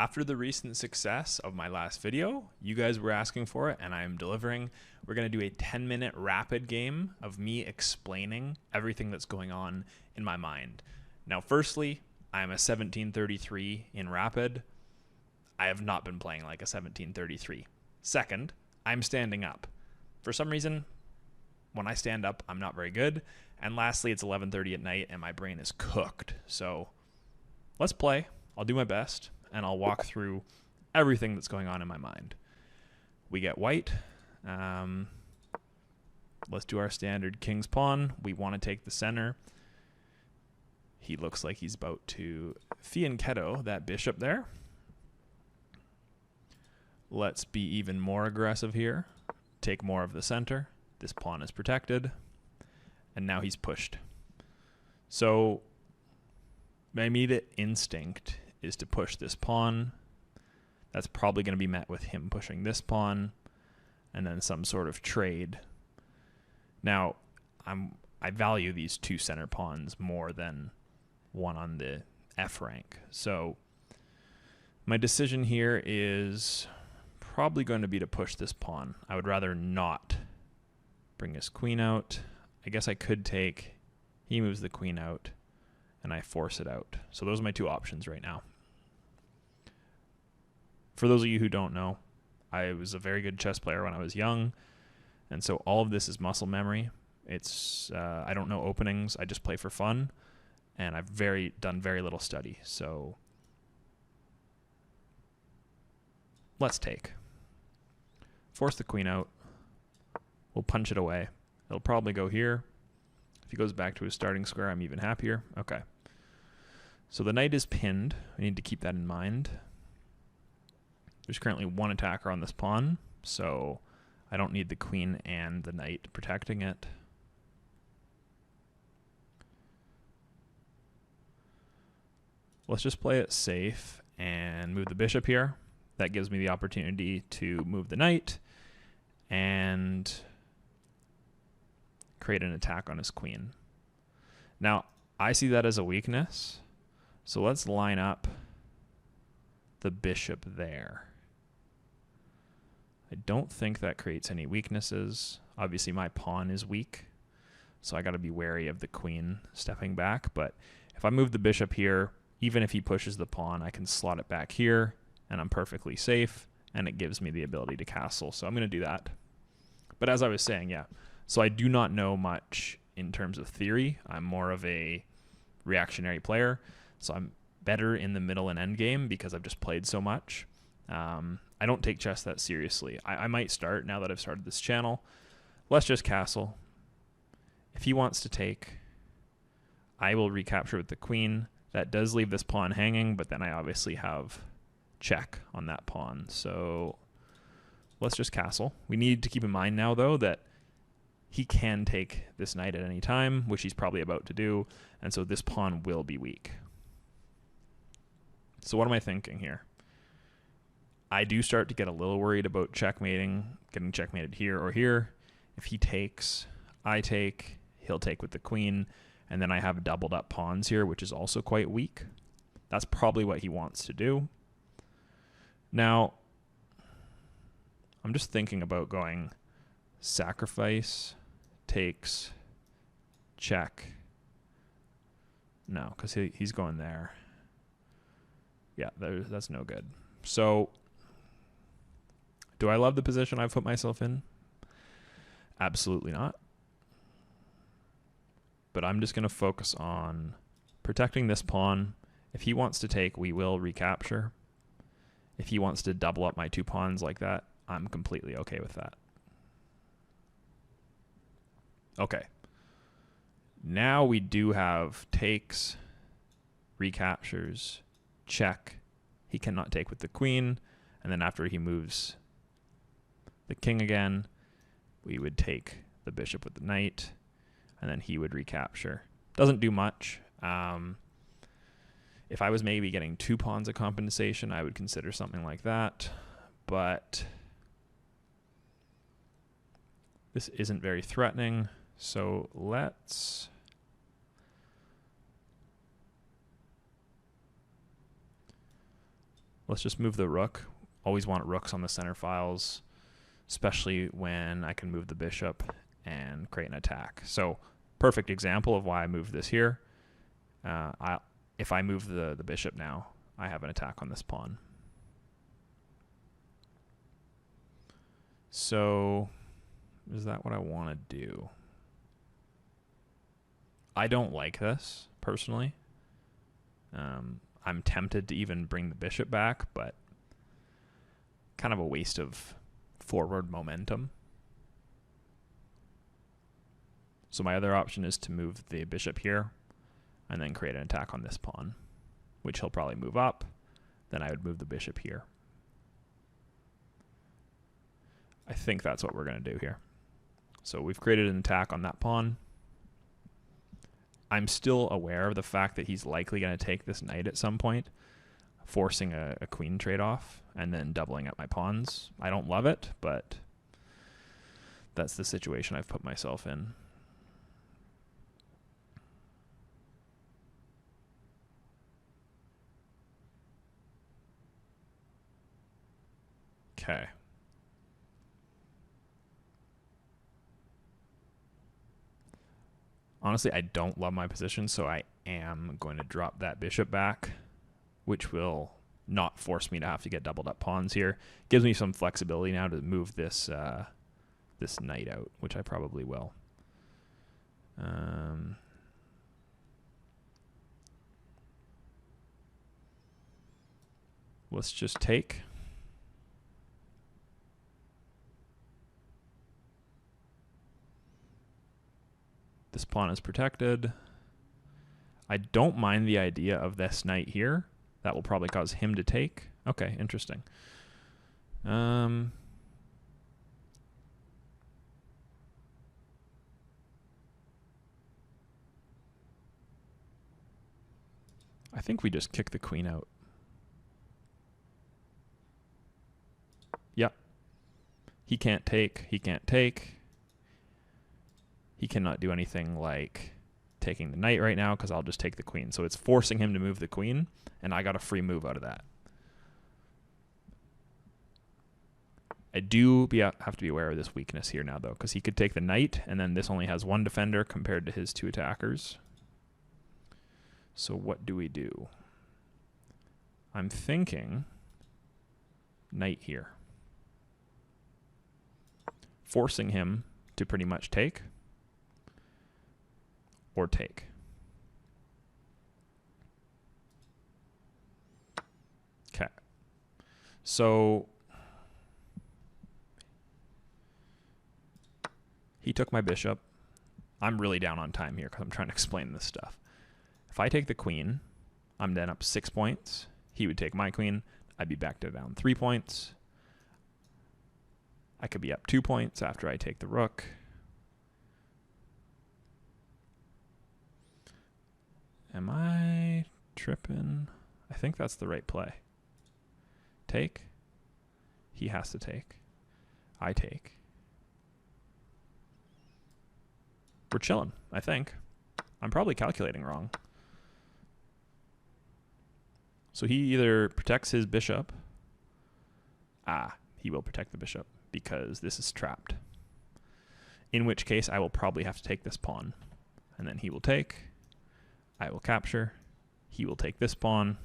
After the recent success of my last video, you guys were asking for it and I am delivering. We're going to do a 10-minute rapid game of me explaining everything that's going on in my mind. Now, firstly, I'm a 1733 in rapid. I have not been playing like a 1733. Second, I'm standing up. For some reason, when I stand up, I'm not very good. And lastly, it's 11:30 at night and my brain is cooked. So let's play. I'll do my best and I'll walk through everything that's going on in my mind. We get white. Let's do our standard king's pawn. We want to take the center. He looks like he's about to fianchetto that bishop there. Let's be even more aggressive here. Take more of the center. This pawn is protected. And now he's pushed. So my immediate instinct is to push this pawn. That's probably going to be met with him pushing this pawn and then some sort of trade. Now, I value these two center pawns more than one on the F rank. So my decision here is probably going to be to push this pawn. I would rather not bring his queen out. I guess I could take, he moves the queen out and I force it out. So those are my two options right now. For those of you who don't know, I was a very good chess player when I was young, and so all of this is muscle memory. It's I don't know openings, I just play for fun, and I've done very little study. So let's take. Force the queen out. We'll punch it away. It'll probably go here. If he goes back to his starting square, I'm even happier. Okay. So the knight is pinned. We need to keep that in mind. There's currently one attacker on this pawn, so I don't need the queen and the knight protecting it. Let's just play it safe and move the bishop here. That gives me the opportunity to move the knight and create an attack on his queen. Now, I see that as a weakness, so let's line up the bishop there. I don't think that creates any weaknesses. Obviously, my pawn is weak, so I got to be wary of the queen stepping back. But if I move the bishop here, even if he pushes the pawn, I can slot it back here, and I'm perfectly safe, and it gives me the ability to castle. So I'm going to do that. But as I was saying, yeah, so I do not know much in terms of theory. I'm more of a reactionary player, so I'm better in the middle and end game because I've just played so much. I don't take chess that seriously. I might start now that I've started this channel. Let's just castle. If he wants to take, I will recapture with the queen. That does leave this pawn hanging, but then I obviously have check on that pawn. So let's just castle. We need to keep in mind now, though, that he can take this knight at any time, which he's probably about to do, and so this pawn will be weak. So what am I thinking here? I do start to get a little worried about checkmating, getting checkmated here or here. If he takes, I take, he'll take with the queen, and then I have doubled up pawns here, which is also quite weak. That's probably what he wants to do. Now, I'm just thinking about going sacrifice, takes, check. No, because he's going there. Yeah, that's no good. So, do I love the position I've put myself in? Absolutely not. But I'm just going to focus on protecting this pawn. If he wants to take, we will recapture. If he wants to double up my two pawns like that, I'm completely okay with that. Okay. Now we do have takes, recaptures, check. He cannot take with the queen. And then after he moves the king again, we would take the bishop with the knight, and then he would recapture. Doesn't do much. If I was maybe getting two pawns of compensation, I would consider something like that. But this isn't very threatening, so let's Let's just move the rook. Always want rooks on the center files, especially when I can move the bishop and create an attack. So perfect example of why I moved this here. If I move the bishop now, I have an attack on this pawn. So is that what I want to do? I don't like this, personally. I'm tempted to even bring the bishop back, but kind of a waste of forward momentum. So my other option is to move the bishop here and then create an attack on this pawn, which he'll probably move up. Then I would move the bishop here. I think that's what we're going to do here. So we've created an attack on that pawn. I'm still aware of the fact that he's likely going to take this knight at some point, forcing a queen trade-off and then doubling up my pawns. I don't love it, but that's the situation I've put myself in. Okay. Honestly, I don't love my position, so I am going to drop that bishop back, which will not force me to have to get doubled up pawns here. Gives me some flexibility now to move this this knight out, which I probably will. Let's just take. This pawn is protected. I don't mind the idea of this knight here. That will probably cause him to take. Okay, interesting. I think we just kick the queen out. Yep. He can't take. He can't take. He cannot do anything like taking the knight right now because I'll just take the queen. So it's forcing him to move the queen, and I got a free move out of that. I do have to be aware of this weakness here now, though, because he could take the knight, and then this only has one defender compared to his two attackers. So what do we do? I'm thinking knight here, forcing him to pretty much take. Or take. Okay. So he took my bishop. I'm really down on time here because I'm trying to explain this stuff. If I take the queen, I'm then up 6 points. He would take my queen. I'd be back to down 3 points. I could be up 2 points after I take the rook. Am I tripping? I think that's the right play. Take. He has to take. I take. We're chilling, I think. I'm probably calculating wrong. So he either protects his bishop. He will protect the bishop because this is trapped. In which case, I will probably have to take this pawn. And then he will take. I will capture. He will take this pawn.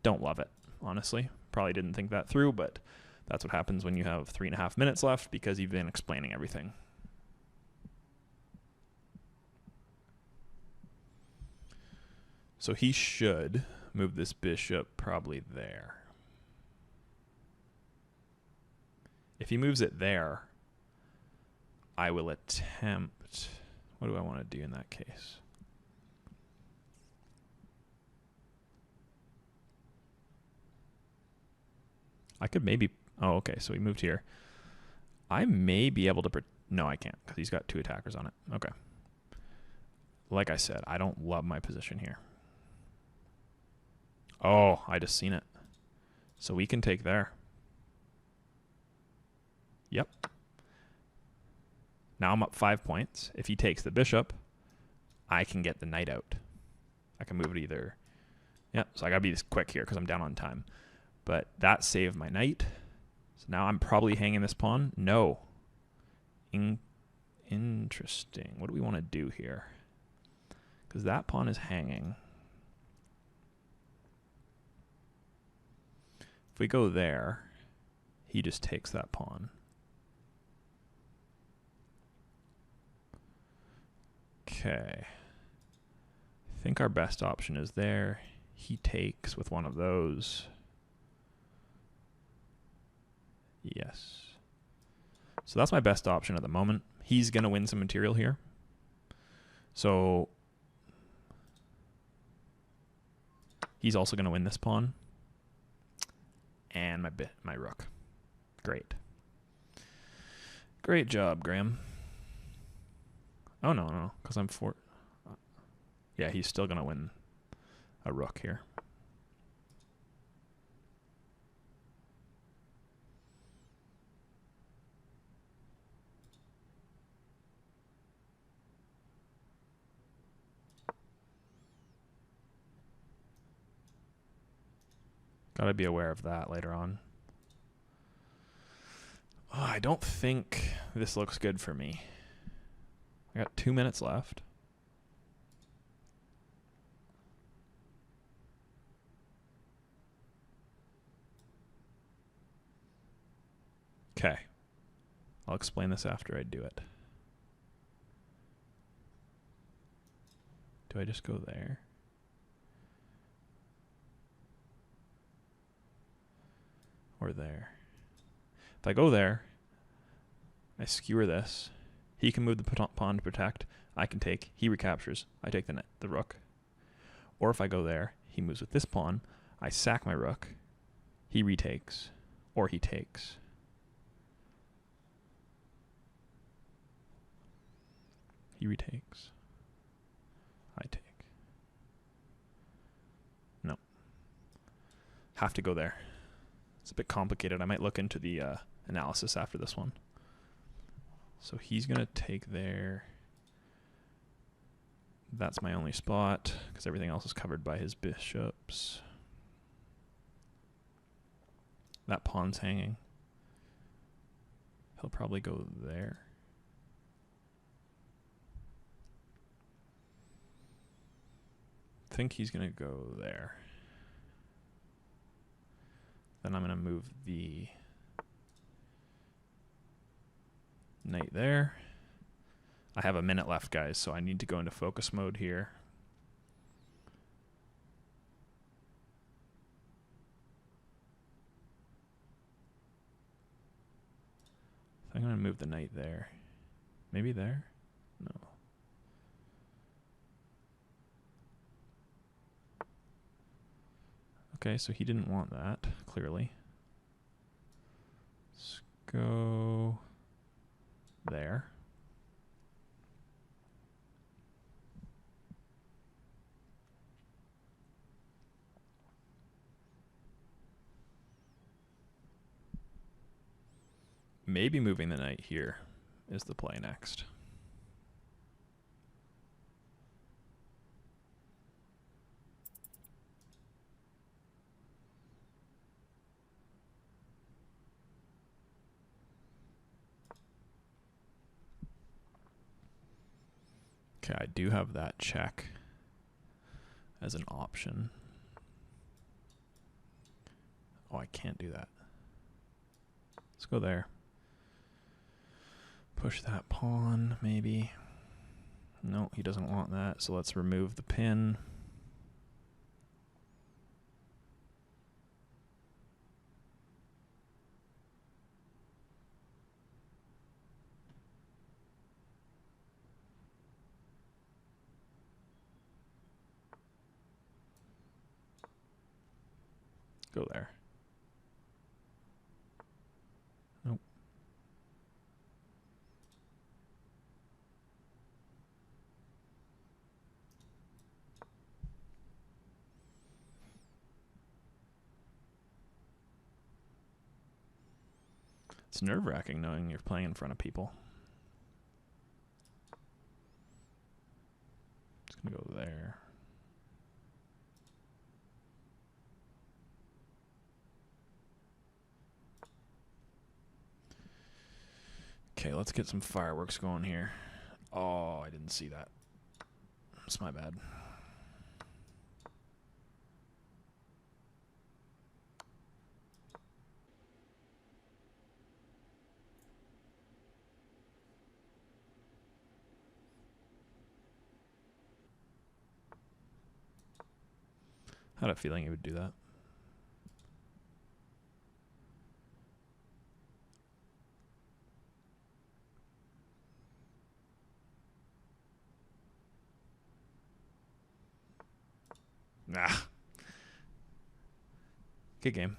Don't love it, honestly. Probably didn't think that through, but that's what happens when you have 3.5 minutes left because you've been explaining everything. So he should move this bishop probably there. If he moves it there, I will attempt... What do I want to do in that case? I could maybe... Oh, okay, so he moved here. I may be able to... No, I can't, because he's got two attackers on it. Okay. Like I said, I don't love my position here. Oh, I just seen it. So we can take there. Yep. Now I'm up 5 points. If he takes the bishop, I can get the knight out. I can move it either... Yep, so I got to be quick here because I'm down on time. But that saved my knight. So now I'm probably hanging this pawn. No. Interesting. What do we want to do here? Because that pawn is hanging. If we go there, he just takes that pawn. Okay. I think our best option is there. He takes with one of those. Yes. So that's my best option at the moment. He's going to win some material here. So he's also going to win this pawn. And my rook. Great. Great job, Graham. Oh, no, because I'm four. Yeah, he's still going to win a rook here. Gotta be aware of that later on. Oh, I don't think this looks good for me. I got 2 minutes left. Okay. I'll explain this after I do it. Do I just go there? Or there? If I go there, I skewer this. He can move the pawn to protect. I can take. He recaptures. I take the rook. Or if I go there, he moves with this pawn. I sack my rook. He retakes. Or he takes. He retakes. I take. No. Have to go there. It's a bit complicated. I might look into the analysis after this one. So he's going to take there. That's my only spot because everything else is covered by his bishops. That pawn's hanging. He'll probably go there. I think he's going to go there. Then I'm going to move the knight there. I have a minute left, guys, so I need to go into focus mode here. So I'm going to move the knight there. Maybe there? No. Okay, so he didn't want that, clearly. Let's go there. Maybe moving the knight here is the play next. Okay, I do have that check as an option. Oh, I can't do that. Let's go there. Push that pawn, maybe. No, he doesn't want that, so let's remove the pin. Go there. Nope. It's nerve-wracking knowing you're playing in front of people. Just gonna go there. Okay, let's get some fireworks going here. Oh, I didn't see that. That's my bad. I had a feeling he would do that. Nah. Good game.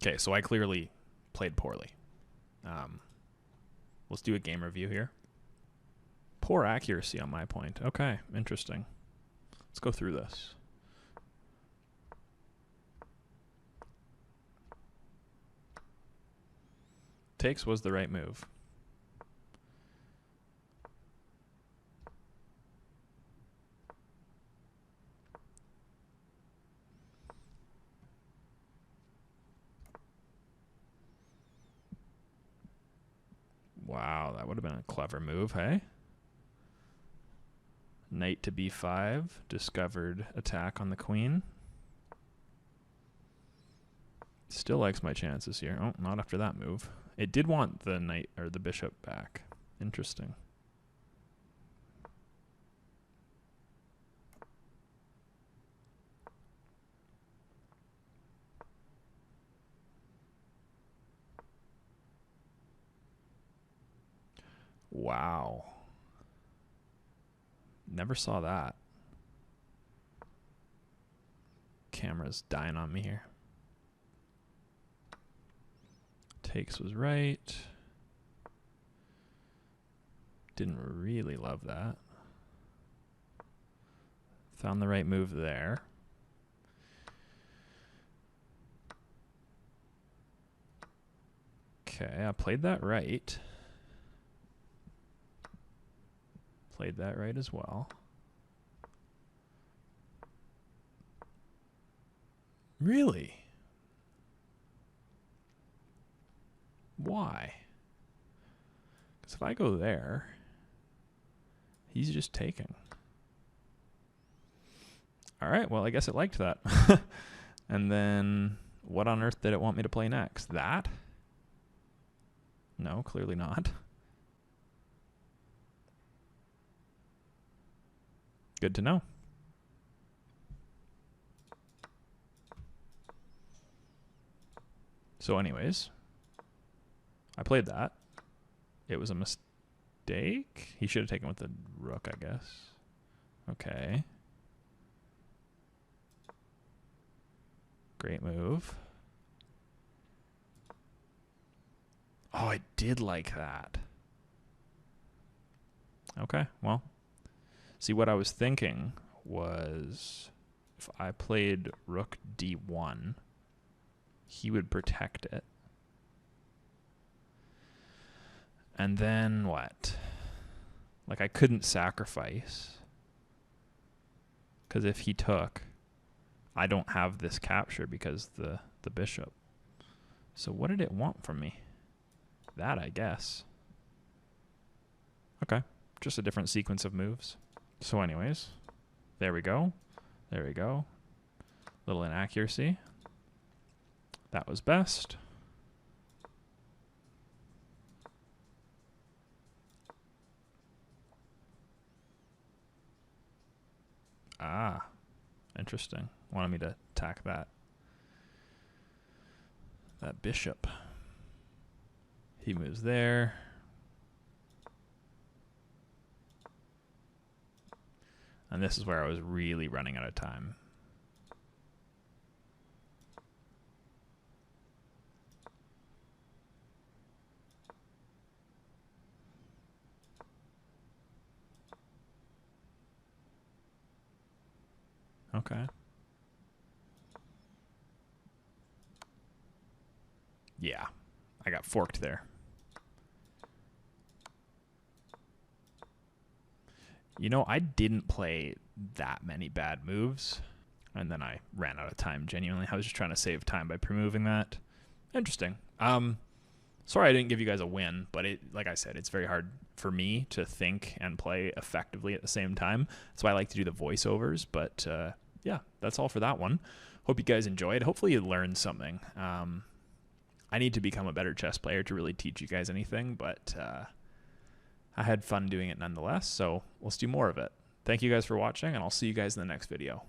Okay, so I clearly played poorly. Let's do a game review here. Poor accuracy on my point. Okay, interesting. Let's go through this. Takes was the right move. Wow, that would have been a clever move, hey? Knight to b5, discovered attack on the queen. Still likes my chances here. Oh, not after that move. It did want the knight or the bishop back. Interesting. Wow. Never saw that. Camera's dying on me here. Takes was right. Didn't really love that. Found the right move there. Okay, I played that right. Played that right as well. Really? Why? Because if I go there, he's just taking. All right, well, I guess it liked that. And then what on earth did it want me to play next? That? No, clearly not. Good to know. So anyways, I played that. It was a mistake. He should have taken with the rook, I guess. Okay. Great move. Oh, I did like that. Okay, well. See, what I was thinking was if I played rook d1, he would protect it. And then what? Like, I couldn't sacrifice. Because if he took, I don't have this capture because the bishop. So what did it want from me? That, I guess. Okay, just a different sequence of moves. So anyways, there we go. There we go. Little inaccuracy. That was best. Ah, interesting. Wanted me to attack that bishop. He moves there. And this is where I was really running out of time. Okay. Yeah, I got forked there. You know, I didn't play that many bad moves, and then I ran out of time, genuinely. I was just trying to save time by pre-moving that. Interesting. Sorry I didn't give you guys a win, but like I said, it's very hard for me to think and play effectively at the same time. That's why I like to do the voiceovers, but yeah, that's all for that one. Hope you guys enjoyed. Hopefully you learned something. I need to become a better chess player to really teach you guys anything, but I had fun doing it nonetheless, so let's do more of it. Thank you guys for watching, and I'll see you guys in the next video.